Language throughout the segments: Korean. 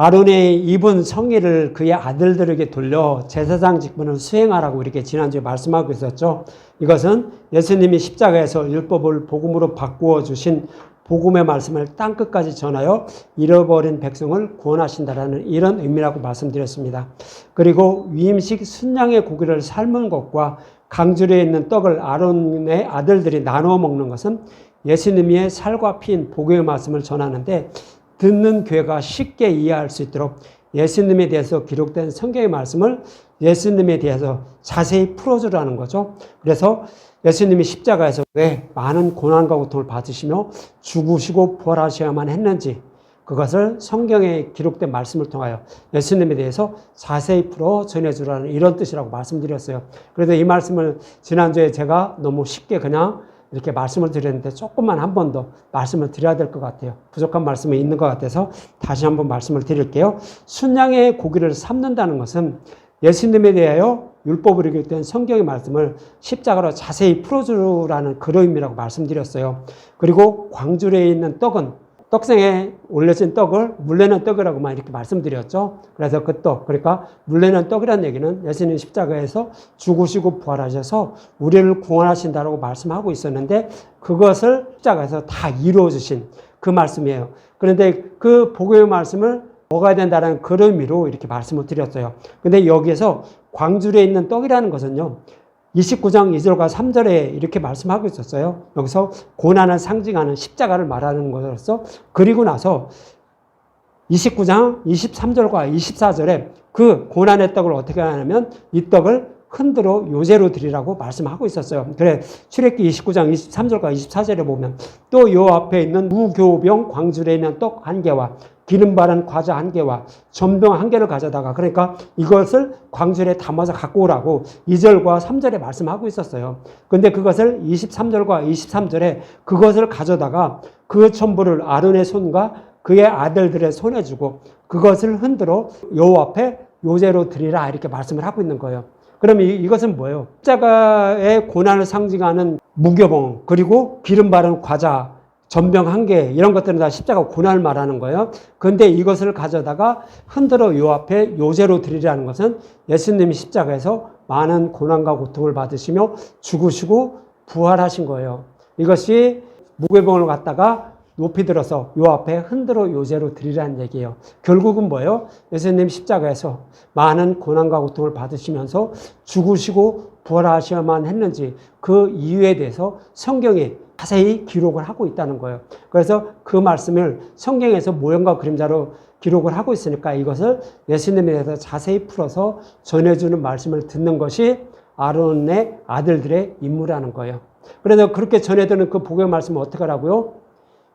아론의 입은 성의를 그의 아들들에게 돌려 제사장 직분을 수행하라고 이렇게 지난주에 말씀하고 있었죠. 이것은 예수님이 십자가에서 율법을 복음으로 바꾸어 주신 복음의 말씀을 땅끝까지 전하여 잃어버린 백성을 구원하신다라는 이런 의미라고 말씀드렸습니다. 그리고 위임식 순양의 고기를 삶은 것과 강줄에 있는 떡을 아론의 아들들이 나누어 먹는 것은 예수님의 살과 피인 복음의 말씀을 전하는데, 듣는 교회가 쉽게 이해할 수 있도록 예수님에 대해서 기록된 성경의 말씀을 예수님에 대해서 자세히 풀어주라는 거죠. 그래서 예수님이 십자가에서 왜 많은 고난과 고통을 받으시며 죽으시고 부활하셔야만 했는지, 그것을 성경에 기록된 말씀을 통하여 예수님에 대해서 자세히 풀어 전해주라는 이런 뜻이라고 말씀드렸어요. 그래도 이 말씀을 지난주에 제가 너무 쉽게 그냥 이렇게 말씀을 드렸는데 조금만 한 번 더 말씀을 드려야 될 것 같아요. 부족한 말씀이 있는 것 같아서 다시 한번 말씀을 드릴게요. 순양의 고기를 삶는다는 것은 예수님에 대하여 율법으로 기록된 성경의 말씀을 십자가로 자세히 풀어주라는 그런 의미라고 말씀드렸어요. 그리고 광주리에 있는 떡은 떡상에 올려진 떡을 물내는 떡이라고만 이렇게 말씀드렸죠. 그래서 그 떡, 그러니까 물내는 떡이라는 얘기는 예수님 십자가에서 죽으시고 부활하셔서 우리를 구원하신다라고 말씀하고 있었는데, 그것을 십자가에서 다 이루어 주신 그 말씀이에요. 그런데 그 복음의 말씀을 먹어야 된다는 그런 의미로 이렇게 말씀을 드렸어요. 근데 여기에서 광주리에 있는 떡이라는 것은요, 29장 2절과 3절에 이렇게 말씀하고 있었어요. 여기서 고난을 상징하는 십자가를 말하는 것으로서, 그리고 나서 29장 23절과 24절에 그 고난의 떡을 어떻게 하냐면 이 떡을 흔들어 요제로 드리라고 말씀하고 있었어요. 그래, 출애굽기 29장 23절과 24절에 보면 또 요 앞에 있는 무교병 광주리에 있는 떡 한 개와 기름 바른 과자 한 개와 전병 한 개를 가져다가, 그러니까 이것을 광주리에 담아서 갖고 오라고 2절과 3절에 말씀하고 있었어요. 근데 그것을 23절과 23절에 그것을 가져다가 그 첨부를 아론의 손과 그의 아들들의 손에 주고 그것을 흔들어 여호와 앞에 요제로 드리라 이렇게 말씀을 하고 있는 거예요. 그럼 이것은 뭐예요? 십자가의 고난을 상징하는 무교봉, 그리고 기름 바른 과자, 전병 한 개, 이런 것들은 다 십자가 고난을 말하는 거예요. 그런데 이것을 가져다가 흔들어 요 앞에 요제로 드리라는 것은 예수님이 십자가에서 많은 고난과 고통을 받으시며 죽으시고 부활하신 거예요. 이것이 무교봉을 갖다가 높이 들어서 요 앞에 흔들어 요제로 드리라는 얘기예요. 결국은 뭐예요? 예수님 십자가에서 많은 고난과 고통을 받으시면서 죽으시고 부활하셔야만 했는지 그 이유에 대해서 성경이 자세히 기록을 하고 있다는 거예요. 그래서 그 말씀을 성경에서 모형과 그림자로 기록을 하고 있으니까 이것을 예수님에 대해서 자세히 풀어서 전해주는 말씀을 듣는 것이 아론의 아들들의 임무라는 거예요. 그래서 그렇게 전해드는 그 복음의 말씀을 어떻게 하라고요?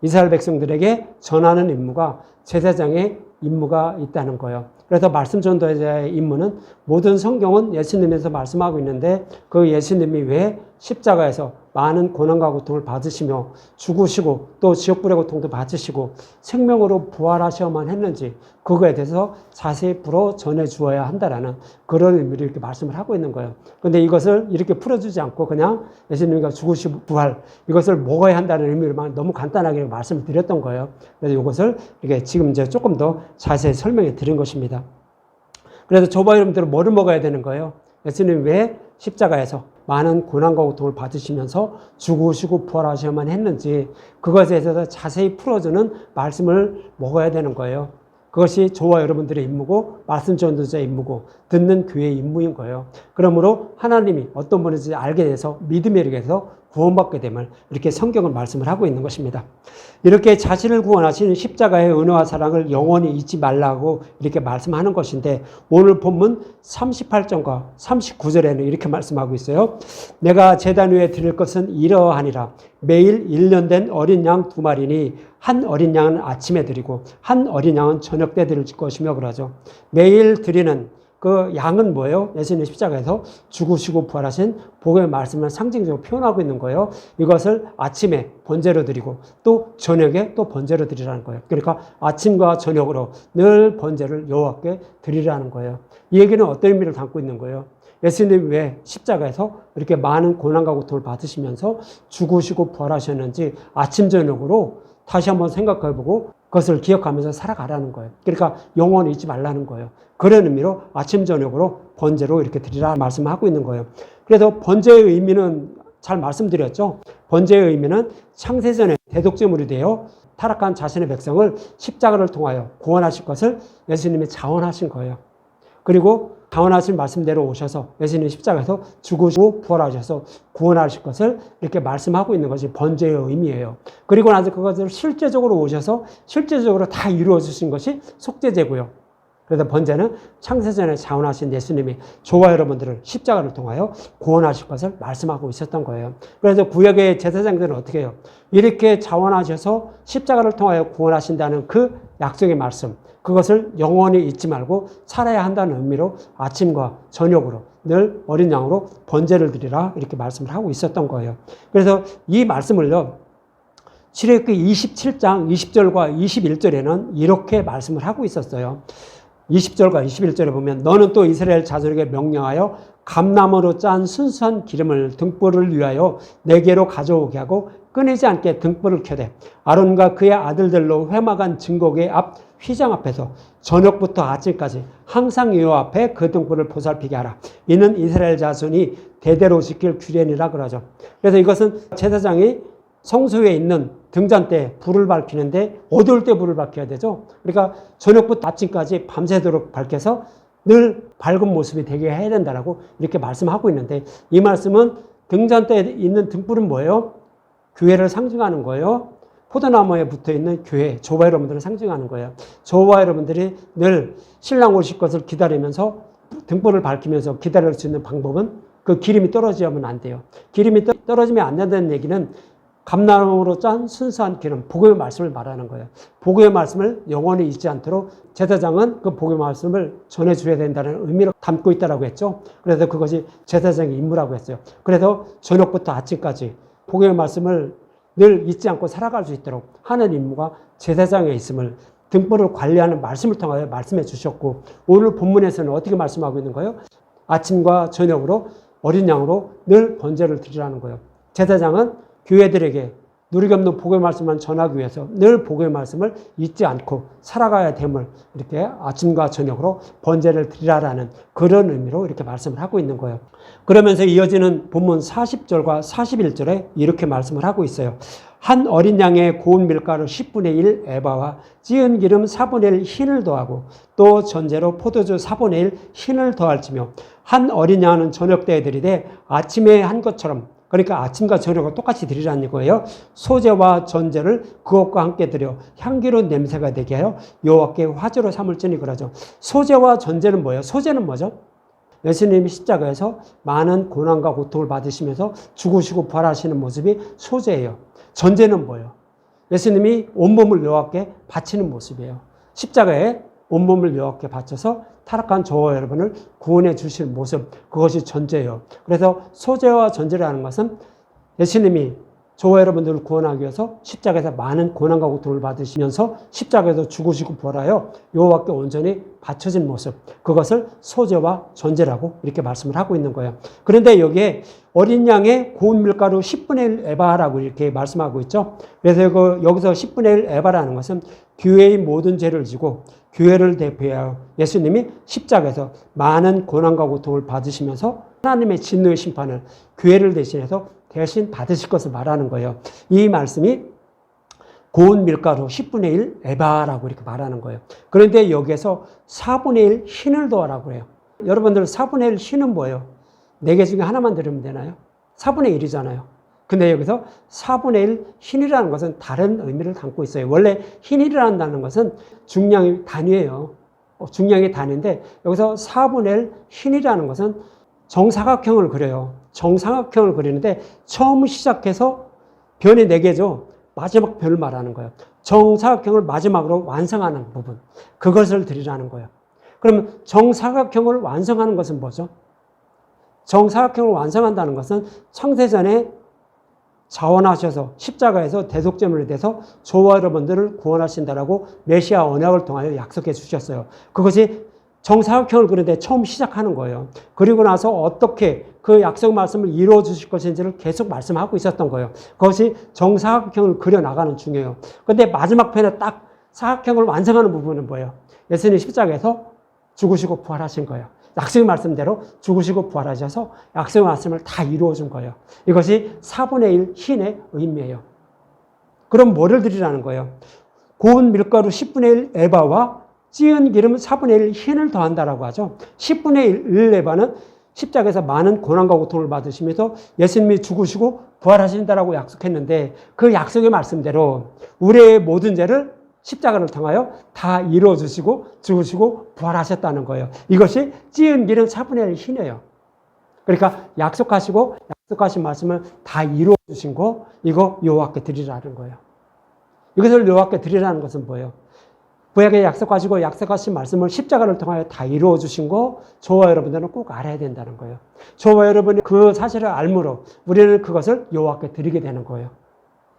이스라엘 백성들에게 전하는 임무가 제사장의 임무가 있다는 거예요. 그래서 말씀 전도자의 임무는 모든 성경은 예수님에서 말씀하고 있는데 그 예수님이 왜 십자가에서 많은 고난과 고통을 받으시며 죽으시고 또 지옥불의 고통도 받으시고 생명으로 부활하셔야만 했는지 그거에 대해서 자세히 풀어 전해 주어야 한다라는 그런 의미로 이렇게 말씀을 하고 있는 거예요. 그런데 이것을 이렇게 풀어주지 않고 그냥 예수님이 죽으시고 부활 이것을 먹어야 한다는 의미로만 너무 간단하게 말씀을 드렸던 거예요. 그래서 이것을 이렇게 지금 이제 조금 더 자세히 설명해 드린 것입니다. 그래서 저와 여러분들은 뭐를 먹어야 되는 거예요? 예수님이 왜 십자가에서 많은 고난과 고통을 받으시면서 죽으시고 부활하셔야만 했는지 그것에 대해서 자세히 풀어주는 말씀을 먹어야 되는 거예요. 그것이 저와 여러분들의 임무고 말씀 전도자의 임무고 듣는 교회의 임무인 거예요. 그러므로 하나님이 어떤 분인지 알게 돼서 믿음에 이르게 해서 구원받게 됨을 이렇게 성경을 말씀을 하고 있는 것입니다. 이렇게 자신을 구원하신 십자가의 은혜와 사랑을 영원히 잊지 말라고 이렇게 말씀하는 것인데 오늘 본문 38절과 39절에는 이렇게 말씀하고 있어요. 내가 제단 위에 드릴 것은 이러하니라. 매일 1년 된 어린 양 2마리니 한 어린 양은 아침에 드리고 한 어린 양은 저녁 때 드릴 것이며 그러죠. 매일 드리는 그 양은 뭐예요? 예수님 십자가에서 죽으시고 부활하신 복음의 말씀을 상징적으로 표현하고 있는 거예요. 이것을 아침에 번제로 드리고 또 저녁에 또 번제로 드리라는 거예요. 그러니까 아침과 저녁으로 늘 번제를 여호와께 드리라는 거예요. 이 얘기는 어떤 의미를 담고 있는 거예요? 예수님이 왜 십자가에서 이렇게 많은 고난과 고통을 받으시면서 죽으시고 부활하셨는지 아침 저녁으로 다시 한번 생각해보고 그것을 기억하면서 살아가라는 거예요. 그러니까 영원히 잊지 말라는 거예요. 그런 의미로 아침 저녁으로 번제로 이렇게 드리라 말씀하고 있는 거예요. 그래서 번제의 의미는 잘 말씀드렸죠. 번제의 의미는 창세전에 대독제물이 되어 타락한 자신의 백성을 십자가를 통하여 구원하실 것을 예수님이 자원하신 거예요. 그리고 자원하신 말씀대로 오셔서 예수님이 십자가에서 죽으시고 부활하셔서 구원하실 것을 이렇게 말씀하고 있는 것이 번제의 의미예요. 그리고 나서 그것을 실제적으로 오셔서 실제적으로 다 이루어 주신 것이 속죄제고요. 그래서 번제는 창세전에 자원하신 예수님이 저와 여러분들을 십자가를 통하여 구원하실 것을 말씀하고 있었던 거예요. 그래서 구약의 제사장들은 어떻게 해요? 이렇게 자원하셔서 십자가를 통하여 구원하신다는 그 약속의 말씀, 그것을 영원히 잊지 말고 살아야 한다는 의미로 아침과 저녁으로 늘 어린 양으로 번제를 드리라 이렇게 말씀을 하고 있었던 거예요. 그래서 이 말씀을요, 출애굽기 27장 20절과 21절에는 이렇게 말씀을 하고 있었어요. 20절과 21절에 보면 너는 또 이스라엘 자손에게 명령하여 감나무로 짠 순수한 기름을 등불을 위하여 내게로 가져오게 하고 끊이지 않게 등불을 켜되 아론과 그의 아들들로 회막한 증거궤 앞 휘장 앞에서 저녁부터 아침까지 항상 여호와 앞에 그 등불을 보살피게 하라. 이는 이스라엘 자손이 대대로 지킬 규례니라 그러죠. 그래서 이것은 제사장이 성소에 있는 등잔대에 불을 밝히는데 어두울 때 불을 밝혀야 되죠. 그러니까 저녁부터 아침까지 밤새도록 밝혀서 늘 밝은 모습이 되게 해야 된다라고 이렇게 말씀하고 있는데, 이 말씀은 등잔대에 있는 등불은 뭐예요? 교회를 상징하는 거예요. 포도나무에 붙어있는 교회, 저와 여러분들을 상징하는 거예요. 저와 여러분들이 늘 신랑 오실 것을 기다리면서 등불을 밝히면서 기다릴 수 있는 방법은 그 기름이 떨어지면 안 돼요. 기름이 떨어지면 안 된다는 얘기는 감나무로 짠 순수한 기름, 복음의 말씀을 말하는 거예요. 복음의 말씀을 영원히 잊지 않도록 제사장은 그 복음의 말씀을 전해줘야 된다는 의미를 담고 있다고 했죠. 그래서 그것이 제사장의 임무라고 했어요. 그래서 저녁부터 아침까지 복음의 말씀을 늘 잊지 않고 살아갈 수 있도록 하는 임무가 제사장에 있음을 등불을 관리하는 말씀을 통하여 말씀해 주셨고, 오늘 본문에서는 어떻게 말씀하고 있는 거예요? 아침과 저녁으로 어린 양으로 늘 번제를 드리라는 거예요. 제사장은 교회들에게 누리기 없는 복음의 말씀만 전하기 위해서 늘 복음의 말씀을 잊지 않고 살아가야 됨을 이렇게 아침과 저녁으로 번제를 드리라라는 그런 의미로 이렇게 말씀을 하고 있는 거예요. 그러면서 이어지는 본문 40절과 41절에 이렇게 말씀을 하고 있어요. 한 어린 양의 고운 밀가루 10분의 1 에바와 찌은 기름 4분의 1 흰을 더하고 또 전제로 포도주 4분의 1 흰을 더할지며 한 어린 양은 저녁 때에 드리되 아침에 한 것처럼, 그러니까 아침과 저녁을 똑같이 드리라는 거예요. 소제와 전제를 그것과 함께 드려 향기로운 냄새가 되게 하여 여호와께 화제로 삼을지니 그러죠. 소제와 전제는 뭐예요? 소제는 뭐죠? 예수님이 십자가에서 많은 고난과 고통을 받으시면서 죽으시고 부활하시는 모습이 소제예요. 전제는 뭐예요? 예수님이 온몸을 여호와께 바치는 모습이에요. 십자가에 온몸을 여호와께 바쳐서 타락한 저와 여러분을 구원해 주실 모습, 그것이 전제예요. 그래서 소제와 전제라는 것은 예수님이 저와 여러분들을 구원하기 위해서 십자가에서 많은 고난과 고통을 받으시면서 십자가에서 죽으시고 부활하여 여호와께 온전히 바쳐진 모습, 그것을 소제와 전제라고 이렇게 말씀을 하고 있는 거예요. 그런데 여기에 어린 양의 고운 밀가루 10분의 1 에바라고 이렇게 말씀하고 있죠. 그래서 여기서 10분의 1 에바라는 것은 교회의 모든 죄를 지고 교회를 대표하여 예수님이 십자가에서 많은 고난과 고통을 받으시면서 하나님의 진노의 심판을 교회를 대신해서 대신 받으실 것을 말하는 거예요. 이 말씀이 고운 밀가루 10분의 1 에바라고 이렇게 말하는 거예요. 그런데 여기에서 4분의 1 흰을 더하라고 해요. 여러분들 4분의 1 흰은 뭐예요? 4개 중에 하나만 들으면 되나요? 4분의 1이잖아요. 근데 여기서 4분의 1 흰이라는 것은 다른 의미를 담고 있어요. 원래 흰이라는 것은 중량의 단위예요. 중량의 단위인데 여기서 4분의 1 흰이라는 것은 정사각형을 그려요. 정사각형을 그리는데 처음 시작해서 변이 4개죠. 마지막 변을 말하는 거예요. 정사각형을 마지막으로 완성하는 부분, 그것을 드리라는 거예요. 그러면 정사각형을 완성하는 것은 뭐죠? 정사각형을 완성한다는 것은 창세전에 자원하셔서 십자가에서 대속제물이 돼서 저와 여러분들을 구원하신다라고 메시아 언약을 통하여 약속해 주셨어요. 그것이 정사각형을 그리는데 처음 시작하는 거예요. 그리고 나서 어떻게 그 약속 말씀을 이루어 주실 것인지를 계속 말씀하고 있었던 거예요. 그것이 정사각형을 그려나가는 중이에요. 그런데 마지막 편에 딱 사역형을 완성하는 부분은 뭐예요? 예수님 십자가에서 죽으시고 부활하신 거예요. 약속의 말씀대로 죽으시고 부활하셔서 약속의 말씀을 다 이루어준 거예요. 이것이 4분의 1 흰의 의미예요. 그럼 뭐를 드리라는 거예요? 고운 밀가루 10분의 1 에바와 찌은 기름 4분의 1 흰을 더한다라고 하죠. 10분의 1 에바는 십자가에서 많은 고난과 고통을 받으시면서 예수님이 죽으시고 부활하신다라고 약속했는데 그 약속의 말씀대로 우리의 모든 죄를 십자가를 통하여 다 이루어주시고 죽으시고 부활하셨다는 거예요. 이것이 찌은 기름 4분의 1 흰이에요. 그러니까 약속하신 말씀을 다 이루어주신 거 이거 여호와께 드리라는 거예요. 이것을 여호와께 드리라는 것은 뭐예요? 구약에 약속하신 말씀을 십자가를 통하여 다 이루어 주신 거 저와 여러분들은 꼭 알아야 된다는 거예요. 저와 여러분이 그 사실을 알므로 우리는 그것을 여호와께 드리게 되는 거예요.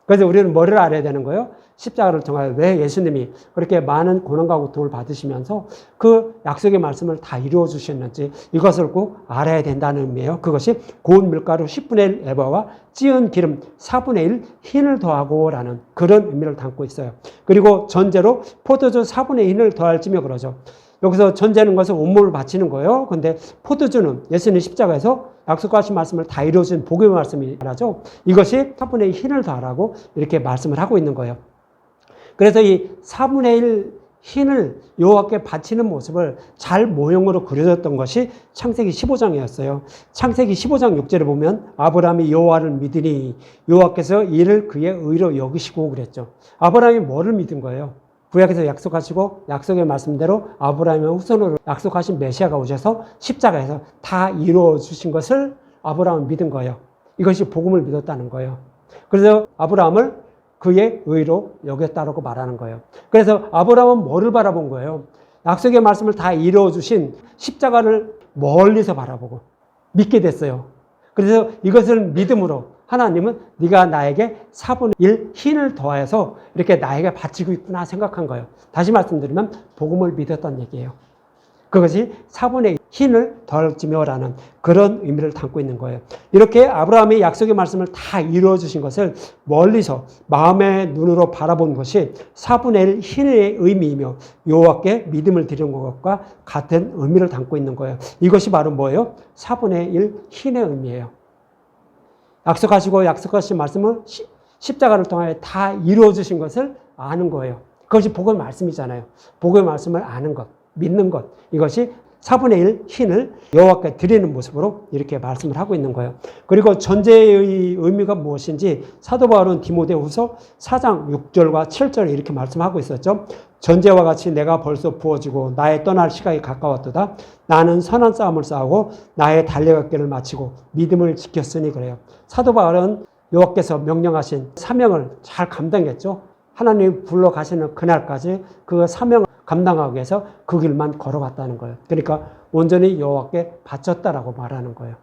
그래서 우리는 뭐를 알아야 되는 거예요? 십자가를 통하여 왜 예수님이 그렇게 많은 고난과 고통을 받으시면서 그 약속의 말씀을 다 이루어 주셨는지 이것을 꼭 알아야 된다는 의미예요. 그것이 고운 밀가루 10분의 1 에바와 찌은 기름 4분의 1 흰을 더하고 라는 그런 의미를 담고 있어요. 그리고 전제로 포도주 4분의 1을 더할지며 그러죠. 여기서 전제는 것은 온몸을 바치는 거예요. 근데 포도주는 예수님 십자가에서 약속하신 말씀을 다 이루어진 복음의 말씀이 말하죠. 이것이 4분의 1 흰을 더하라고 이렇게 말씀을 하고 있는 거예요. 그래서 이 4분의 1 흰을 여호와께 바치는 모습을 잘 모형으로 그려졌던 것이 창세기 15장이었어요. 창세기 15장 6절에 보면 아브라함이 여호와를 믿으니 여호와께서 이를 그의 의로 여기시고 그랬죠. 아브라함이 뭐를 믿은 거예요? 구약에서 약속하시고 약속의 말씀대로 아브라함의 후손으로 약속하신 메시아가 오셔서 십자가에서 다 이루어 주신 것을 아브라함은 믿은 거예요. 이것이 복음을 믿었다는 거예요. 그래서 아브라함을 그의 의로 여겼다라고 말하는 거예요. 그래서 아브라함은 뭐를 바라본 거예요? 약속의 말씀을 다 이루어 주신 십자가를 멀리서 바라보고 믿게 됐어요. 그래서 이것을 믿음으로 하나님은 네가 나에게 4분의 1 흰을 더해서 이렇게 나에게 바치고 있구나 생각한 거예요. 다시 말씀드리면 복음을 믿었던 얘기예요. 그것이 4분의 1 흰을 더할지며라는 그런 의미를 담고 있는 거예요. 이렇게 아브라함이 약속의 말씀을 다 이루어 주신 것을 멀리서 마음의 눈으로 바라본 것이 4분의 1 흰의 의미이며 여호와께 믿음을 드리는 것과 같은 의미를 담고 있는 거예요. 이것이 바로 뭐예요? 4분의 1 흰의 의미예요. 약속하신 말씀을 십자가를 통하여 다 이루어 주신 것을 아는 거예요. 그것이 복음의 말씀이잖아요. 복음의 말씀을 아는 것, 믿는 것, 이것이 4분의 1 흰을 여호와께 드리는 모습으로 이렇게 말씀을 하고 있는 거예요. 그리고 전제의 의미가 무엇인지 사도 바울은 디모데후서 4장 6절과 7절에 이렇게 말씀하고 있었죠. 전제와 같이 내가 벌써 부어지고 나의 떠날 시간이 가까웠도다. 나는 선한 싸움을 싸우고 나의 달려갈 마치고 믿음을 지켰으니 그래요. 사도 바울은 여호와께서 명령하신 사명을 잘 감당했죠. 하나님이 불러가시는 그날까지 그 사명을 감당하기 위해서 그 길만 걸어갔다는 거예요. 그러니까 온전히 여호와께 바쳤다라고 말하는 거예요.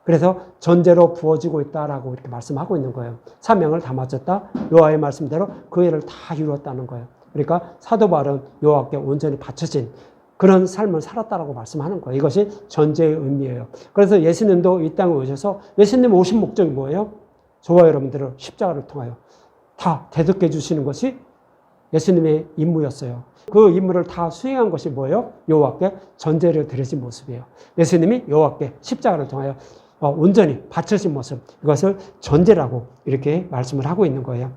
그래서 전제로 부어지고 있다라고 이렇게 말씀하고 있는 거예요. 사명을 다 마쳤다. 여호와의 말씀대로 그 일을 다 이루었다는 거예요. 그러니까 사도 바울은 여호와께 온전히 바쳐진 그런 삶을 살았다라고 말씀하는 거예요. 이것이 전제의 의미예요. 그래서 예수님도 이 땅에 오셔서 예수님 오신 목적이 뭐예요? 저와 여러분들을 십자가를 통하여 다 대적해 주시는 것이 예수님의 임무였어요. 그 임무를 다 수행한 것이 뭐예요? 여호와께 전제를 드리신 모습이에요. 예수님이 여호와께 십자가를 통하여 온전히 바쳐진 모습, 이것을 전제라고 이렇게 말씀을 하고 있는 거예요.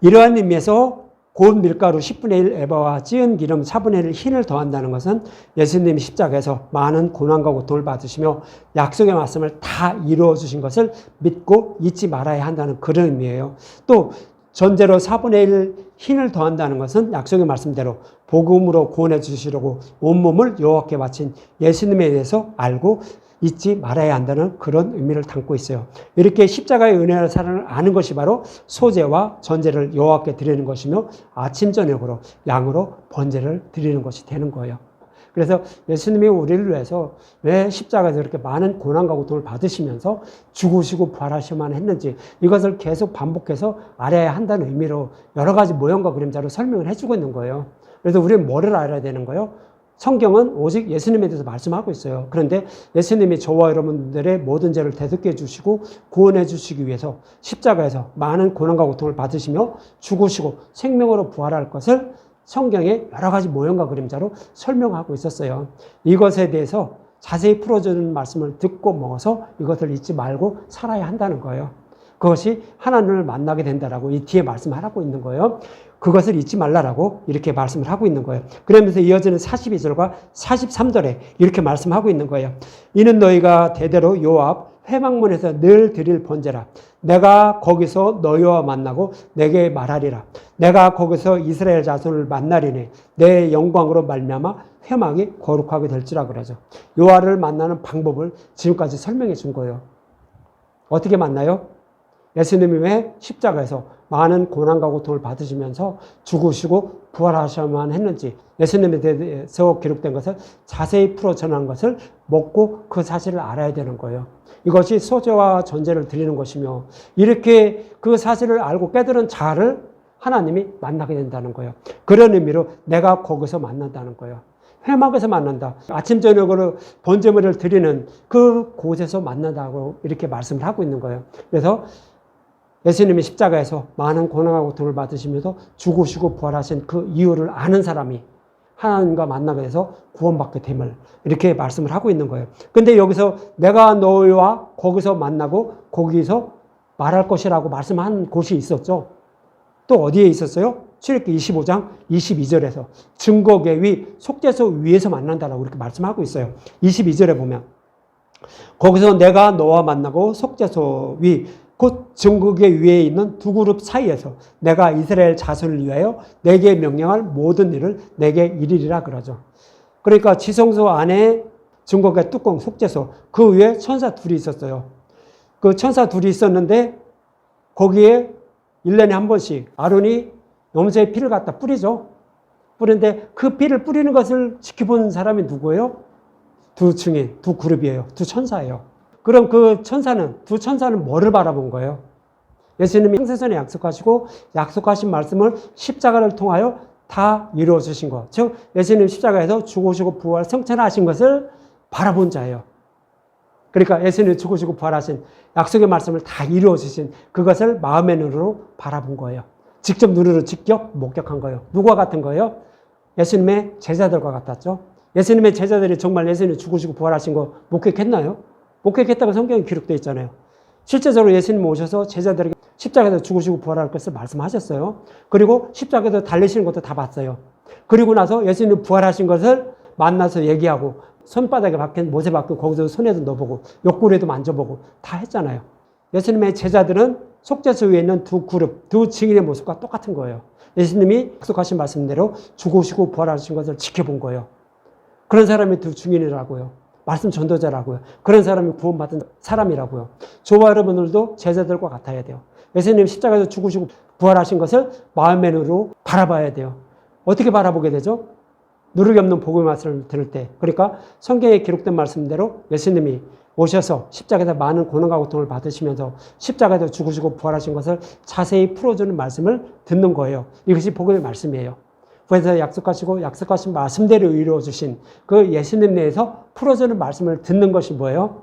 이러한 의미에서 고운 밀가루 10분의 1 에바와 찌은 기름 4분의 1 흰을 더한다는 것은 예수님이 십자가에서 많은 고난과 고통을 받으시며 약속의 말씀을 다 이루어 주신 것을 믿고 잊지 말아야 한다는 그런 의미예요. 또 전제로 4분의 1 흰을 더한다는 것은 약속의 말씀대로 복음으로 구원해 주시려고 온몸을 여호와께 바친 예수님에 대해서 알고 잊지 말아야 한다는 그런 의미를 담고 있어요. 이렇게 십자가의 은혜와 사랑을 아는 것이 바로 소제와 전제를 여호와께 드리는 것이며 아침 저녁으로 양으로 번제를 드리는 것이 되는 거예요. 그래서 예수님이 우리를 위해서 왜 십자가에서 이렇게 많은 고난과 고통을 받으시면서 죽으시고 부활하셔야만 했는지 이것을 계속 반복해서 알아야 한다는 의미로 여러 가지 모형과 그림자로 설명을 해주고 있는 거예요. 그래서 우리는 뭐를 알아야 되는 거예요? 성경은 오직 예수님에 대해서 말씀하고 있어요. 그런데 예수님이 저와 여러분들의 모든 죄를 대속해 주시고 구원해 주시기 위해서 십자가에서 많은 고난과 고통을 받으시며 죽으시고 생명으로 부활할 것을 성경의 여러 가지 모형과 그림자로 설명하고 있었어요. 이것에 대해서 자세히 풀어주는 말씀을 듣고 먹어서 이것을 잊지 말고 살아야 한다는 거예요. 그것이 하나님을 만나게 된다라고 이 뒤에 말씀하고 있는 거예요. 그것을 잊지 말라라고 이렇게 말씀을 하고 있는 거예요. 그러면서 이어지는 42절과 43절에 이렇게 말씀하고 있는 거예요. 이는 너희가 대대로 요 앞 회막문에서 늘 드릴 번제라. 내가 거기서 너희와 만나고 내게 말하리라. 내가 거기서 이스라엘 자손을 만나리니 내 영광으로 말미암아 회막이 거룩하게 될지라 그러죠. 요한을 만나는 방법을 지금까지 설명해 준 거예요. 어떻게 만나요? 예수님이 십자가에서 많은 고난과 고통을 받으시면서 죽으시고 부활하셔야만 했는지 예수님에 대해서 기록된 것을 자세히 풀어 전한 것을 먹고 그 사실을 알아야 되는 거예요. 이것이 소제와 전제를 드리는 것이며 이렇게 그 사실을 알고 깨달은 자를 하나님이 만나게 된다는 거예요. 그런 의미로 내가 거기서 만난다는 거예요. 회막에서 만난다. 아침 저녁으로 번제물을 드리는 그 곳에서 만난다고 이렇게 말씀을 하고 있는 거예요. 그래서 예수님이 십자가에서 많은 고난과 고통을 받으시면서 죽으시고 부활하신 그 이유를 아는 사람이 하나님과 만나게 돼서 구원받게 됨을 이렇게 말씀을 하고 있는 거예요. 근데 여기서 내가 너희와 거기서 만나고 거기서 말할 것이라고 말씀한 곳이 있었죠. 또 어디에 있었어요? 출애굽기 25장 22절에서 증거궤 위 속죄소 위에서 만난다라고 이렇게 말씀하고 있어요. 22절에 보면 거기서 내가 너와 만나고 속죄소 위 곧 증거궤 위에 있는 두 그룹 사이에서 내가 이스라엘 자손을 위하여 내게 명령할 모든 일을 내게 이르리라 그러죠. 그러니까 지성소 안에 증거궤 뚜껑 속죄소 그 위에 천사 둘이 있었어요. 그 천사 둘이 있었는데 거기에 1년에 한 번씩 아론이 염소의 피를 갖다 뿌리죠. 뿌리는데 그 피를 뿌리는 것을 지켜본 사람이 누구예요? 두 증인, 두 그룹이에요. 두 천사예요. 그럼 그 천사는, 두 천사는 뭐를 바라본 거예요? 예수님이 창세전에 약속하시고 약속하신 말씀을 십자가를 통하여 다 이루어 주신 것. 즉 예수님 십자가에서 죽으시고 부활 성천하신 것을 바라본 자예요. 그러니까 예수님이 죽으시고 부활하신 약속의 말씀을 다 이루어 주신 그것을 마음의 눈으로 바라본 거예요. 직접 눈으로 직접 목격한 거예요. 누구와 같은 거예요? 예수님의 제자들과 같았죠. 예수님의 제자들이 정말 예수님이 죽으시고 부활하신 거 목격했나요? 목격했다고 성경에 기록되어 있잖아요. 실제적으로 예수님 오셔서 제자들에게 십자가에서 죽으시고 부활할 것을 말씀하셨어요. 그리고 십자가에서 달리시는 것도 다 봤어요. 그리고 나서 예수님 부활하신 것을 만나서 얘기하고 손바닥에 박힌 못에 박힌 거기서 손에도 넣어보고 옆구리에도 만져보고 다 했잖아요. 예수님의 제자들은 속죄소 위에 있는 두 그룹, 두 증인의 모습과 똑같은 거예요. 예수님이 약속하신 말씀대로 죽으시고 부활하신 것을 지켜본 거예요. 그런 사람이 두 증인이라고요. 말씀 전도자라고요. 그런 사람이 구원받은 사람이라고요. 저와 여러분들도 제자들과 같아야 돼요. 예수님 십자가에서 죽으시고 부활하신 것을 마음의 눈으로 바라봐야 돼요. 어떻게 바라보게 되죠? 누룩이 없는 복음의 말씀을 들을 때. 그러니까 성경에 기록된 말씀대로 예수님이 오셔서 십자가에서 많은 고난과 고통을 받으시면서 십자가에서 죽으시고 부활하신 것을 자세히 풀어주는 말씀을 듣는 거예요. 이것이 복음의 말씀이에요. 그래서 약속하신 말씀대로 이루어주신 그 예수님 내에서 풀어주는 말씀을 듣는 것이 뭐예요?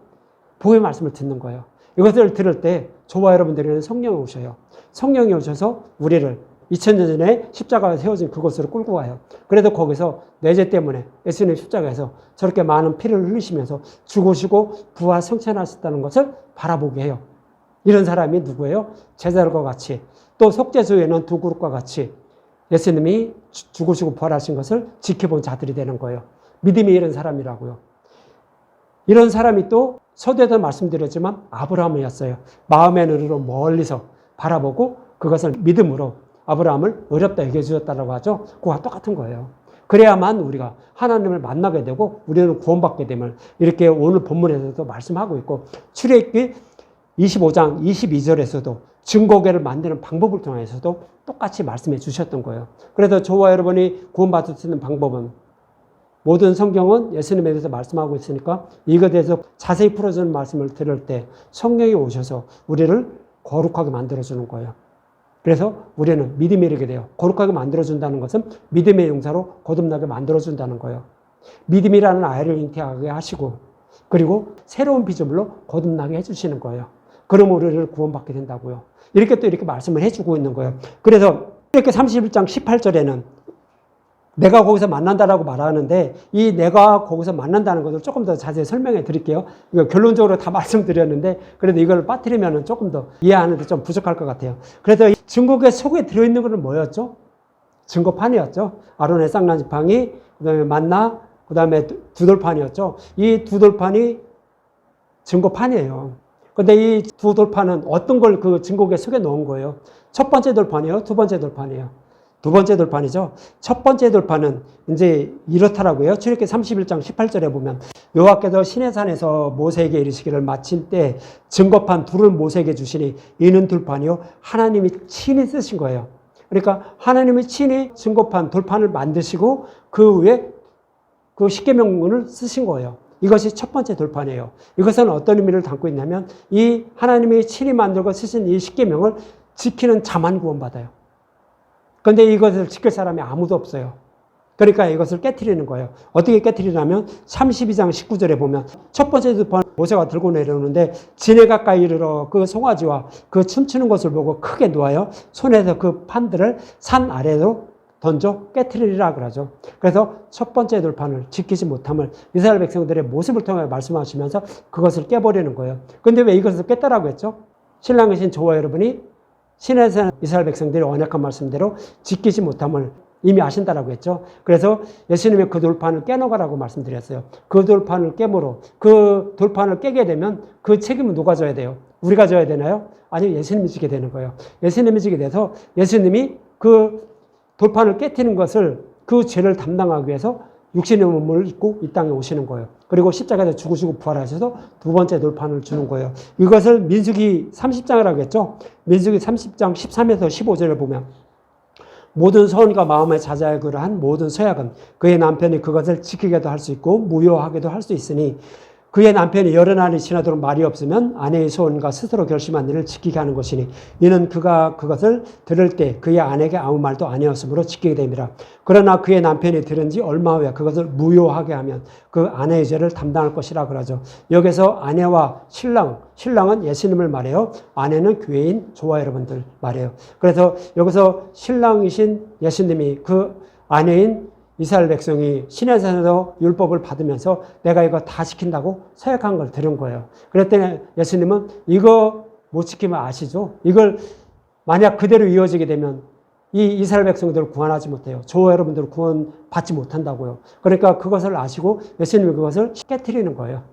복음의 말씀을 듣는 거예요. 이것을 들을 때 저와 여러분들에게는 성령이 오셔요. 성령이 오셔서 우리를 2000년 전에 십자가에 세워진 그곳으로 끌고 와요. 그래도 거기서 내 죄 때문에 예수님 십자가에서 저렇게 많은 피를 흘리시면서 죽으시고 부활 성천하셨다는 것을 바라보게 해요. 이런 사람이 누구예요? 제자들과 같이 또 속죄소에는 두 그룹과 같이 예수님이 죽으시고 부활하신 것을 지켜본 자들이 되는 거예요. 믿음이 이런 사람이라고요. 이런 사람이 또 서두에도 말씀드렸지만 아브라함이었어요. 마음의 눈으로 멀리서 바라보고 그것을 믿음으로 아브라함을 어렵다 여겨 주셨다고 하죠. 그와 똑같은 거예요. 그래야만 우리가 하나님을 만나게 되고 우리는 구원받게 됨을 이렇게 오늘 본문에서도 말씀하고 있고 출애굽기 25장 22절에서도 증거궤를 만드는 방법을 통해서도 똑같이 말씀해 주셨던 거예요. 그래서 저와 여러분이 구원받을 수 있는 방법은 모든 성경은 예수님에 대해서 말씀하고 있으니까 이것에 대해서 자세히 풀어주는 말씀을 들을 때 성령이 오셔서 우리를 거룩하게 만들어주는 거예요. 그래서 우리는 믿음에 이르게 돼요. 거룩하게 만들어준다는 것은 믿음의 용사로 거듭나게 만들어준다는 거예요. 믿음이라는 아이를 잉태하게 하시고 그리고 새로운 피조물로 거듭나게 해주시는 거예요. 그럼 우리를 구원받게 된다고요. 이렇게 또 이렇게 말씀을 해주고 있는 거예요. 그래서 이렇게 31장 18절에는 내가 거기서 만난다라고 말하는데 이 내가 거기서 만난다는 것을 조금 더 자세히 설명해 드릴게요. 이거 결론적으로 다 말씀드렸는데 그래도 이걸 빠뜨리면 조금 더 이해하는데 좀 부족할 것 같아요. 그래서 이 증거계 속에 들어있는 것은 뭐였죠? 증거판이었죠. 아론의 쌍난지팡이, 그 다음에 만나, 그 다음에 두 돌판이었죠. 이 두 돌판이 증거판이에요. 근데 이 두 돌판은 어떤 걸 그 증거계 속에 넣은 거예요? 첫 번째 돌판이에요? 두 번째 돌판이에요? 두 번째 돌판이죠. 첫 번째 돌판은 이제 이렇더라고요. 출애굽기 31장 18절에 보면 여호와께서 시내산에서 모세에게 이르시기를 마칠 때 증거판 둘을 모세에게 주시니 이는 돌판이요 하나님이 친히 쓰신 거예요. 그러니까 하나님이 친히 증거판 돌판을 만드시고 그 위에 그 십계명문을 쓰신 거예요. 이것이 첫 번째 돌판이에요. 이것은 어떤 의미를 담고 있냐면 이 하나님이 친히 만들고 쓰신 이 십계명을 지키는 자만 구원받아요. 그런데 이것을 지킬 사람이 아무도 없어요. 그러니까 이것을 깨트리는 거예요. 어떻게 깨트리냐면 32장 19절에 보면 첫 번째 돌판 모세가 들고 내려오는데 진해 가까이 이르러 그 송아지와 그 춤추는 것을 보고 크게 놓아요. 손에서 그 판들을 산 아래로 던져 깨트리리라 그러죠. 그래서 첫 번째 돌판을 지키지 못함을 이스라엘 백성들의 모습을 통해 말씀하시면서 그것을 깨버리는 거예요. 그런데 왜 이것을 깼다라고 했죠? 신랑이신 저와 여러분이 신에서 이스라엘 백성들이 언약한 말씀대로 지키지 못함을 이미 아신다라고 했죠. 그래서 예수님이 그 돌판을 깨놓으라고 말씀드렸어요. 그 돌판을 깨므로 그 돌판을 깨게 되면 그 책임은 누가 져야 돼요? 우리가 져야 되나요? 아니요, 예수님이 지게 되는 거예요. 예수님이 지게 돼서 예수님이 그 돌판을 깨트리는 것을 그 죄를 담당하기 위해서 육신의 몸을 입고 이 땅에 오시는 거예요. 그리고 십자가에서 죽으시고 부활하셔서 두 번째 돌판을 주는 거예요. 이것을 민수기 30장이라고 했죠. 민수기 30장 13에서 15절을 보면 모든 서원과 마음에 자작을 한 모든 서약은 그의 남편이 그것을 지키게도 할 수 있고 무효하게도 할 수 있으니 그의 남편이 여러 날이 지나도록 말이 없으면 아내의 소원과 스스로 결심한 일을 지키게 하는 것이니 이는 그가 그것을 들을 때 그의 아내에게 아무 말도 아니었으므로 지키게 됩니다. 그러나 그의 남편이 들은 지 얼마 후에 그것을 무효하게 하면 그 아내의 죄를 담당할 것이라 그러죠. 여기서 아내와 신랑은 예수님을 말해요. 아내는 교회인 저와 여러분들 말해요. 그래서 여기서 신랑이신 예수님이 그 아내인 이스라엘 백성이 시내산에서 율법을 받으면서 내가 이거 다 지킨다고 서약한 걸 들은 거예요. 그랬더니 예수님은 이거 못 지키면 아시죠? 이걸 만약 그대로 이어지게 되면 이 이스라엘 백성들을 구원하지 못해요. 저와 여러분들을 구원받지 못한다고요. 그러니까 그것을 아시고 예수님이 그것을 깨트리는 거예요.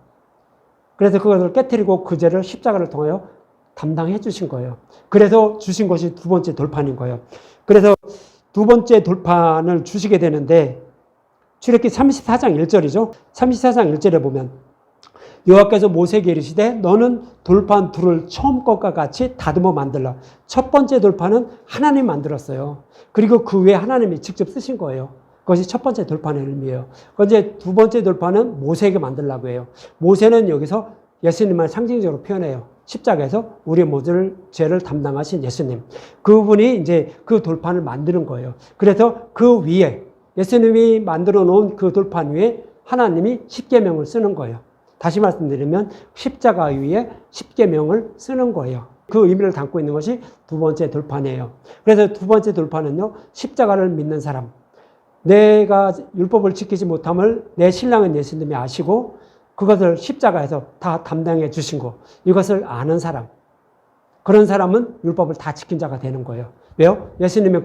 그래서 그것을 깨트리고 그 죄를 십자가를 통하여 담당해 주신 거예요. 그래서 주신 것이 두 번째 돌판인 거예요. 그래서 두 번째 돌판을 주시게 되는데 출애굽기 34장 1절이죠. 34장 1절에 보면 여호와께서 모세에게 이르시되 너는 돌판 둘을 처음 것과 같이 다듬어 만들라. 첫 번째 돌판은 하나님이 만들었어요. 그리고 그 위에 하나님이 직접 쓰신 거예요. 그것이 첫 번째 돌판의 의미예요. 그런데 두 번째 돌판은 모세에게 만들라고 해요. 모세는 여기서 예수님을 상징적으로 표현해요. 십자가에서 우리의 모든 죄를 담당하신 예수님. 그분이 이제 그 돌판을 만드는 거예요. 그래서 그 위에 예수님이 만들어 놓은 그 돌판 위에 하나님이 십계명을 쓰는 거예요. 다시 말씀드리면 십자가 위에 십계명을 쓰는 거예요. 그 의미를 담고 있는 것이 두 번째 돌판이에요. 그래서 두 번째 돌판은요, 십자가를 믿는 사람. 내가 율법을 지키지 못함을 내 신랑은 예수님이 아시고 그것을 십자가에서 다 담당해 주신 거. 이것을 아는 사람. 그런 사람은 율법을 다 지킨 자가 되는 거예요. 왜요? 예수님이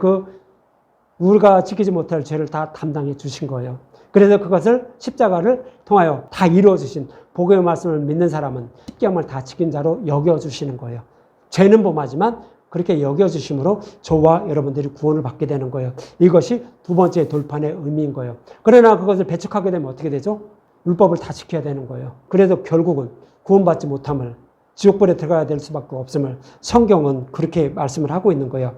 우리가 지키지 못할 죄를 다 담당해 주신 거예요. 그래서 그것을 십자가를 통하여 다 이루어 주신 복음의 말씀을 믿는 사람은 십계명을 다 지킨 자로 여겨 주시는 거예요. 죄는 범하지만 그렇게 여겨 주심으로 저와 여러분들이 구원을 받게 되는 거예요. 이것이 두 번째 돌판의 의미인 거예요. 그러나 그것을 배척하게 되면 어떻게 되죠? 율법을 다 지켜야 되는 거예요. 그래서 결국은 구원받지 못함을, 지옥불에 들어가야 될 수밖에 없음을 성경은 그렇게 말씀을 하고 있는 거예요.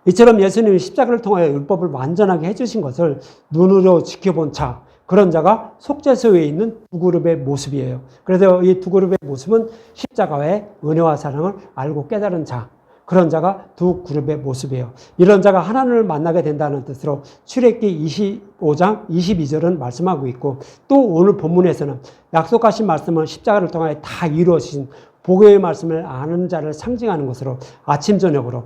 이처럼 예수님이 십자가를 통하여 율법을 완전하게 해주신 것을 눈으로 지켜본 자, 그런 자가 속죄소에 있는 두 그룹의 모습이에요. 그래서 이 두 그룹의 모습은 십자가의 은혜와 사랑을 알고 깨달은 자, 그런 자가 두 그룹의 모습이에요. 이런 자가 하나님을 만나게 된다는 뜻으로 출애굽기 25장 22절은 말씀하고 있고, 또 오늘 본문에서는 약속하신 말씀은 십자가를 통하여 다 이루어진 복음의 말씀을 아는 자를 상징하는 것으로 아침 저녁으로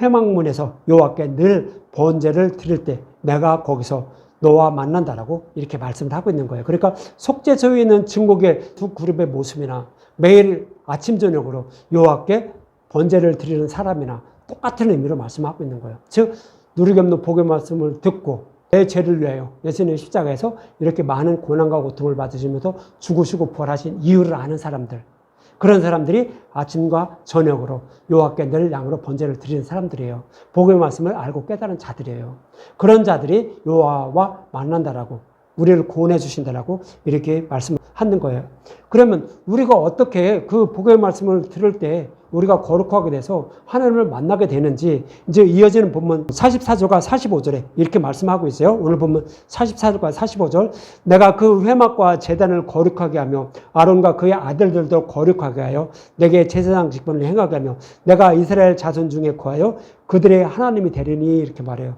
회막문에서 여호와께 늘 번제를 드릴 때 내가 거기서 너와 만난다라고 이렇게 말씀을 하고 있는 거예요. 그러니까 속죄소에 있는 증거의 두 그룹의 모습이나 매일 아침 저녁으로 여호와께 번제를 드리는 사람이나 똑같은 의미로 말씀하고 있는 거예요. 즉 누리기 없는 복의 말씀을 듣고 내 죄를 위하여 예수님의 십자가에서 이렇게 많은 고난과 고통을 받으시면서 죽으시고 부활하신 이유를 아는 사람들, 그런 사람들이 아침과 저녁으로 여호와께 늘 양으로 번제를 드리는 사람들이에요. 복의 말씀을 알고 깨달은 자들이에요. 그런 자들이 여호와와 만난다라고, 우리를 구원해 주신다라고 이렇게 말씀하는 거예요. 그러면 우리가 어떻게 그 복의 말씀을 들을 때 우리가 거룩하게 돼서 하나님을 만나게 되는지, 이제 이어지는 본문 44절과 45절에 이렇게 말씀하고 있어요. 오늘 본문 44절과 45절. 내가 그 회막과 제단을 거룩하게 하며 아론과 그의 아들들도 거룩하게 하여 내게 제사장 직분을 행하게 하며 내가 이스라엘 자손 중에 거하여 그들의 하나님이 되리니, 이렇게 말해요.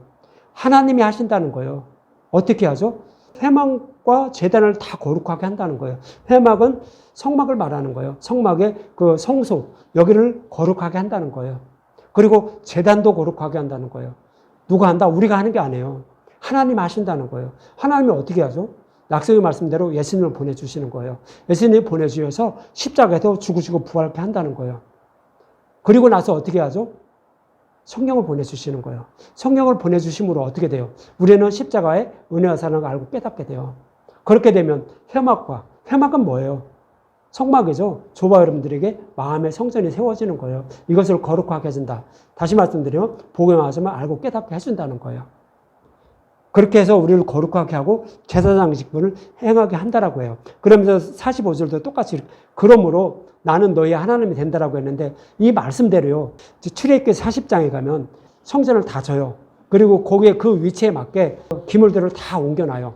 하나님이 하신다는 거예요. 어떻게 하죠? 회막과 제단을 다 거룩하게 한다는 거예요. 회막은 성막을 말하는 거예요. 성막의 그 성소, 여기를 거룩하게 한다는 거예요. 그리고 제단도 거룩하게 한다는 거예요. 누가 한다? 우리가 하는 게 아니에요. 하나님 하신다는 거예요. 하나님이 어떻게 하죠? 약속의 말씀대로 예수님을 보내주시는 거예요. 예수님을 보내주셔서 십자가에서 죽으시고 부활케 한다는 거예요. 그리고 나서 어떻게 하죠? 성령을 보내주시는 거예요. 성령을 보내주심으로 어떻게 돼요? 우리는 십자가의 은혜와 사랑을 알고 깨닫게 돼요. 그렇게 되면 회막은 뭐예요? 성막이죠. 저와 여러분들에게 마음의 성전이 세워지는 거예요. 이것을 거룩하게 해준다. 다시 말씀드리면 복음의 말씀을 알고 깨닫게 해준다는 거예요. 그렇게 해서 우리를 거룩하게 하고 제사장 직분을 행하게 한다라고 해요. 그러면서 45절도 똑같이 그러므로 나는 너희 하나님이 된다라고 했는데, 이 말씀대로요. 출애굽기 40장에 가면 성전을 다 져요. 그리고 거기에 그 위치에 맞게 기물들을 다 옮겨놔요.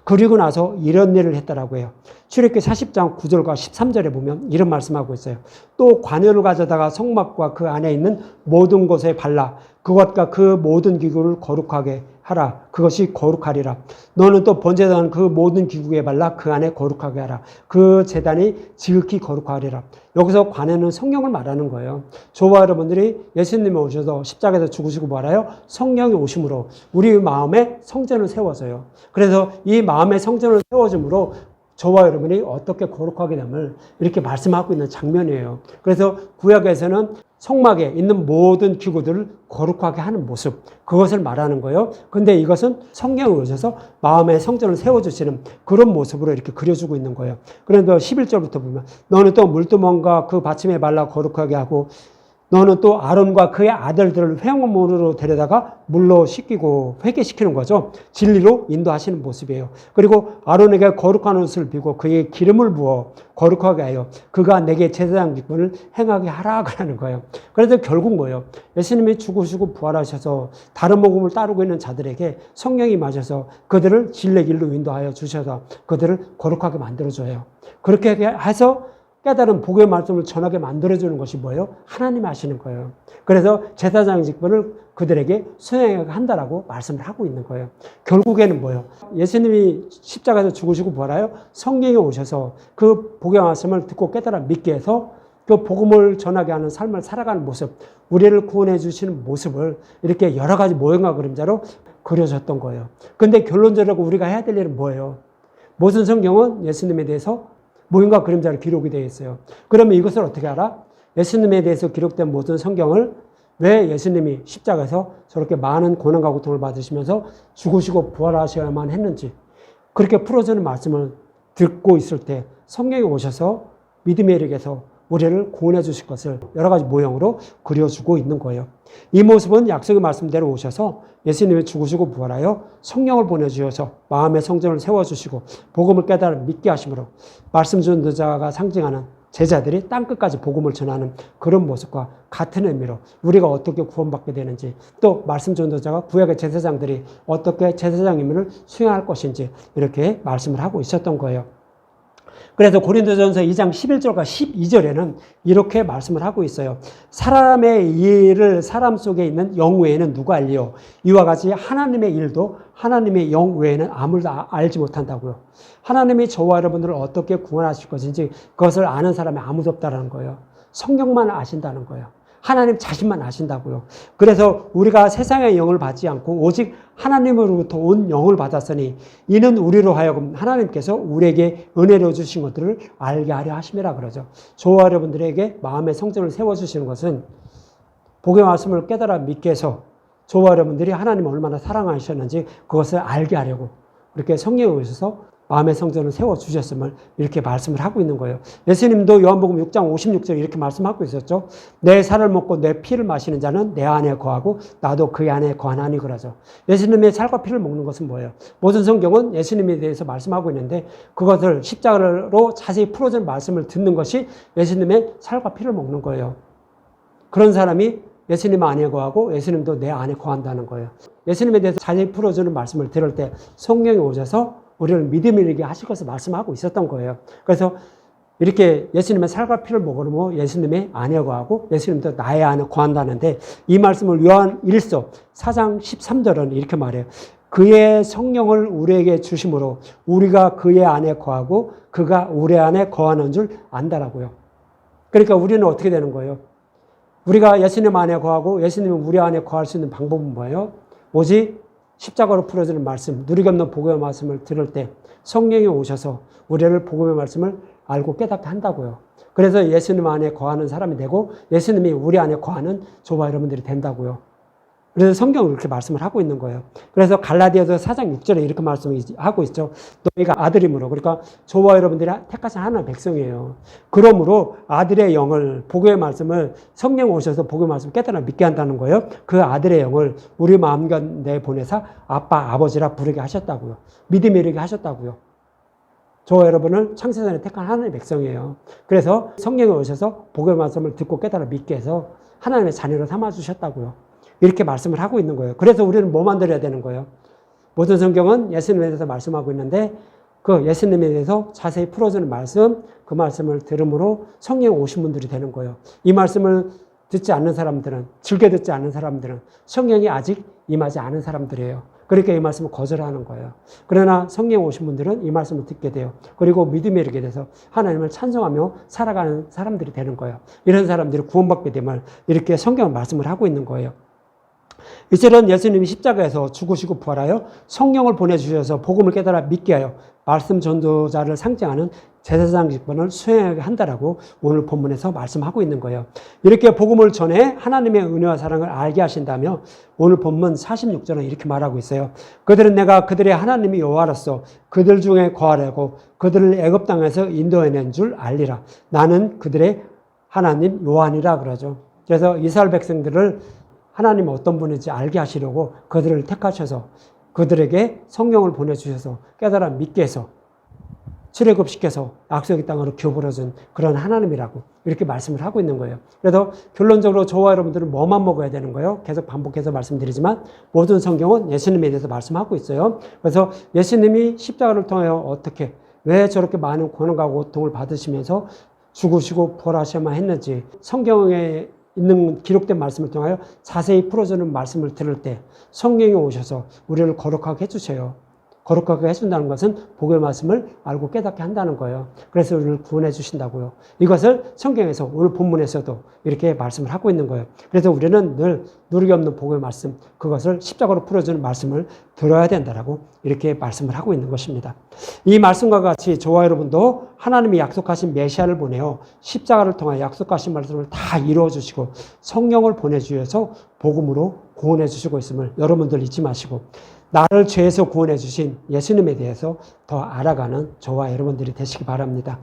그리고 나서 이런 일을 했다라고 해요. 출애굽기 40장 9절과 13절에 보면 이런 말씀하고 있어요. 또 관여를 가져다가 성막과 그 안에 있는 모든 곳에 발라 그것과 그 모든 기구를 거룩하게 하라. 그것이 거룩하리라. 너는 또 번제단 그 모든 기구에 발라 그 안에 거룩하게 하라. 그 제단이 지극히 거룩하리라. 여기서 관에는 성령을 말하는 거예요. 저와 여러분들이 예수님이 오셔서 십자가에서 죽으시고 말아요. 성령이 오심으로 우리 마음에 성전을 세워져요. 그래서 이 마음의 성전을 세워줌으로 저와 여러분이 어떻게 거룩하게 됨을 이렇게 말씀하고 있는 장면이에요. 그래서 구약에서는 성막에 있는 모든 기구들을 거룩하게 하는 모습, 그것을 말하는 거예요. 근데 이것은 성령이 오셔서 마음의 성전을 세워주시는 그런 모습으로 이렇게 그려주고 있는 거예요. 그런데 11절부터 보면 너는 또 물두멍과 그 받침에 발라 거룩하게 하고 너는 또 아론과 그의 아들들을 회막문으로 데려다가 물로 씻기고 회개시키는 거죠. 진리로 인도하시는 모습이에요. 그리고 아론에게 거룩한 옷을 비고 그에게 기름을 부어 거룩하게 하여 그가 내게 제사장 직분을 행하게 하라 그러는 거예요. 그래서 결국 뭐예요? 예수님이 죽으시고 부활하셔서 다른 복음을 따르고 있는 자들에게 성령이 임하셔서 그들을 진리의 길로 인도하여 주셔서 그들을 거룩하게 만들어줘요. 그렇게 해서 깨달은 복의 말씀을 전하게 만들어주는 것이 뭐예요? 하나님 하시는 거예요. 그래서 제사장 직분을 그들에게 수행하게 한다라고 말씀을 하고 있는 거예요. 결국에는 뭐예요? 예수님이 십자가에서 죽으시고 부활하여 성령이 오셔서 그 복의 말씀을 듣고 깨달아 믿게 해서 그 복음을 전하게 하는 삶을 살아가는 모습, 우리를 구원해 주시는 모습을 이렇게 여러 가지 모형과 그림자로 그려졌던 거예요. 근데 결론적으로 우리가 해야 될 일은 뭐예요? 모든 성경은 예수님에 대해서 모형과 그림자로 기록이 되어 있어요. 그러면 이것을 어떻게 알아? 예수님에 대해서 기록된 모든 성경을 왜 예수님이 십자가에서 저렇게 많은 고난과 고통을 받으시면서 죽으시고 부활하셔야만 했는지, 그렇게 풀어주는 말씀을 듣고 있을 때 성령이 오셔서 믿음의 일에게서 우리를 구원해 주실 것을 여러 가지 모형으로 그려주고 있는 거예요. 이 모습은 약속의 말씀대로 오셔서 예수님이 죽으시고 부활하여 성령을 보내주셔서 마음의 성전을 세워주시고 복음을 깨달아 믿게 하심으로 말씀 전도자가 상징하는 제자들이 땅끝까지 복음을 전하는 그런 모습과 같은 의미로 우리가 어떻게 구원받게 되는지, 또 말씀 전도자가 구약의 제사장들이 어떻게 제사장 임무를 수행할 것인지 이렇게 말씀을 하고 있었던 거예요. 그래서 고린도전서 2장 11절과 12절에는 이렇게 말씀을 하고 있어요. 사람의 일을 사람 속에 있는 영 외에는 누가 알리요? 이와 같이 하나님의 일도 하나님의 영 외에는 아무도 알지 못한다고요. 하나님이 저와 여러분들을 어떻게 구원하실 것인지 그것을 아는 사람이 아무도 없다는 거예요. 성경만 아신다는 거예요. 하나님 자신만 아신다고요. 그래서 우리가 세상의 영을 받지 않고 오직 하나님으로부터 온 영을 받았으니 이는 우리로 하여금 하나님께서 우리에게 은혜로 주신 것들을 알게 하려 하심이라 그러죠. 저와 여러분들에게 마음의 성전을 세워주시는 것은 복의 말씀을 깨달아 믿게 해서 저와 여러분들이 하나님을 얼마나 사랑하셨는지 그것을 알게 하려고 이렇게 성령에 오셔서 마음의 성전을 세워주셨음을 이렇게 말씀을 하고 있는 거예요. 예수님도 요한복음 6장 56절 이렇게 말씀하고 있었죠. 내 살을 먹고 내 피를 마시는 자는 내 안에 거하고 나도 그 안에 거하나니 그러죠. 예수님의 살과 피를 먹는 것은 뭐예요? 모든 성경은 예수님에 대해서 말씀하고 있는데 그것을 십자가로 자세히 풀어준 말씀을 듣는 것이 예수님의 살과 피를 먹는 거예요. 그런 사람이 예수님 안에 거하고 예수님도 내 안에 거한다는 거예요. 예수님에 대해서 자세히 풀어주는 말씀을 들을 때 성령이 오셔서 우리를 믿음을 이루게 하실 것을 말씀하고 있었던 거예요. 그래서 이렇게 예수님의 살과 피를 먹으면 예수님의 안에 거하고 예수님도 나의 안에 거한다는데 이 말씀을 요한 1서 4장 13절은 이렇게 말해요. 그의 성령을 우리에게 주심으로 우리가 그의 안에 거하고 그가 우리 안에 거하는 줄 안다라고요. 그러니까 우리는 어떻게 되는 거예요? 우리가 예수님 안에 거하고 예수님이 우리 안에 거할 수 있는 방법은 뭐예요? 오직 십자가로 풀어주는 말씀, 누리기 없는 복음의 말씀을 들을 때 성령이 오셔서 우리를 복음의 말씀을 알고 깨닫게 한다고요. 그래서 예수님 안에 거하는 사람이 되고 예수님이 우리 안에 거하는 저와 여러분들이 된다고요. 그래서 성경은 그렇게 말씀을 하고 있는 거예요. 그래서 갈라디아서 4장 6절에 이렇게 말씀하고 있죠. 너희가 아들이므로, 그러니까 저와 여러분들이 택하신 하나님의 백성이에요. 그러므로 아들의 영을, 복음의 말씀을 성령 오셔서 복음의 말씀을 깨달아 믿게 한다는 거예요. 그 아들의 영을 우리 마음 가운데 보내사 아빠, 아버지라 부르게 하셨다고요. 믿음에 이르게 하셨다고요. 저와 여러분은 창세전에 택한 하나님의 백성이에요. 그래서 성령이 오셔서 복음의 말씀을 듣고 깨달아 믿게 해서 하나님의 자녀로 삼아주셨다고요. 이렇게 말씀을 하고 있는 거예요. 그래서 우리는 뭐 만들어야 되는 거예요? 모든 성경은 예수님에 대해서 말씀하고 있는데 그 예수님에 대해서 자세히 풀어주는 말씀, 그 말씀을 들음으로 성령이 오신 분들이 되는 거예요. 이 말씀을 듣지 않는 사람들은, 즐겨 듣지 않는 사람들은 성령이 아직 임하지 않은 사람들이에요. 그러니까 이 말씀을 거절하는 거예요. 그러나 성령 오신 분들은 이 말씀을 듣게 돼요. 그리고 믿음에 이르게 돼서 하나님을 찬송하며 살아가는 사람들이 되는 거예요. 이런 사람들이 구원받게 됨을 이렇게 성경 말씀을 하고 있는 거예요. 이절은 예수님이 십자가에서 죽으시고 부활하여 성령을 보내주셔서 복음을 깨달아 믿게 하여 말씀 전도자를 상징하는 제사장 직분을 수행하게 한다라고 오늘 본문에서 말씀하고 있는 거예요. 이렇게 복음을 전해 하나님의 은혜와 사랑을 알게 하신다며 오늘 본문 46절은 이렇게 말하고 있어요. 그들은 내가 그들의 하나님이 여호와로서 그들 중에 거하려고 그들을 애굽 땅에서 인도해낸 줄 알리라. 나는 그들의 하나님 여호와니라 그러죠. 그래서 이스라엘 백성들을 하나님은 어떤 분인지 알게 하시려고 그들을 택하셔서 그들에게 성령을 보내주셔서 깨달아 믿게 해서 출애굽시켜서 약속의 땅으로 교부러준 그런 하나님이라고 이렇게 말씀을 하고 있는 거예요. 그래서 결론적으로 저와 여러분들은 뭐만 먹어야 되는 거예요? 계속 반복해서 말씀드리지만 모든 성경은 예수님에 대해서 말씀하고 있어요. 그래서 예수님이 십자가를 통하여 어떻게 왜 저렇게 많은 고난과 고통을 받으시면서 죽으시고 부활하셔야만 했는지 성경에 있는 기록된 말씀을 통하여 자세히 풀어주는 말씀을 들을 때 성령이 오셔서 우리를 거룩하게 해주셔요. 거룩하게 해준다는 것은 복의 말씀을 알고 깨닫게 한다는 거예요. 그래서 우리를 구원해 주신다고요. 이것을 성경에서 오늘 본문에서도 이렇게 말씀을 하고 있는 거예요. 그래서 우리는 늘 누르기 없는 복의 말씀, 그것을 십자가로 풀어주는 말씀을 들어야 된다라고 이렇게 말씀을 하고 있는 것입니다. 이 말씀과 같이 저와 여러분도 하나님이 약속하신 메시아를 보내어 십자가를 통해 약속하신 말씀을 다 이루어 주시고 성령을 보내주셔서 복음으로 구원해 주시고 있음을 여러분들 잊지 마시고 나를 죄에서 구원해 주신 예수님에 대해서 더 알아가는 저와 여러분들이 되시기 바랍니다.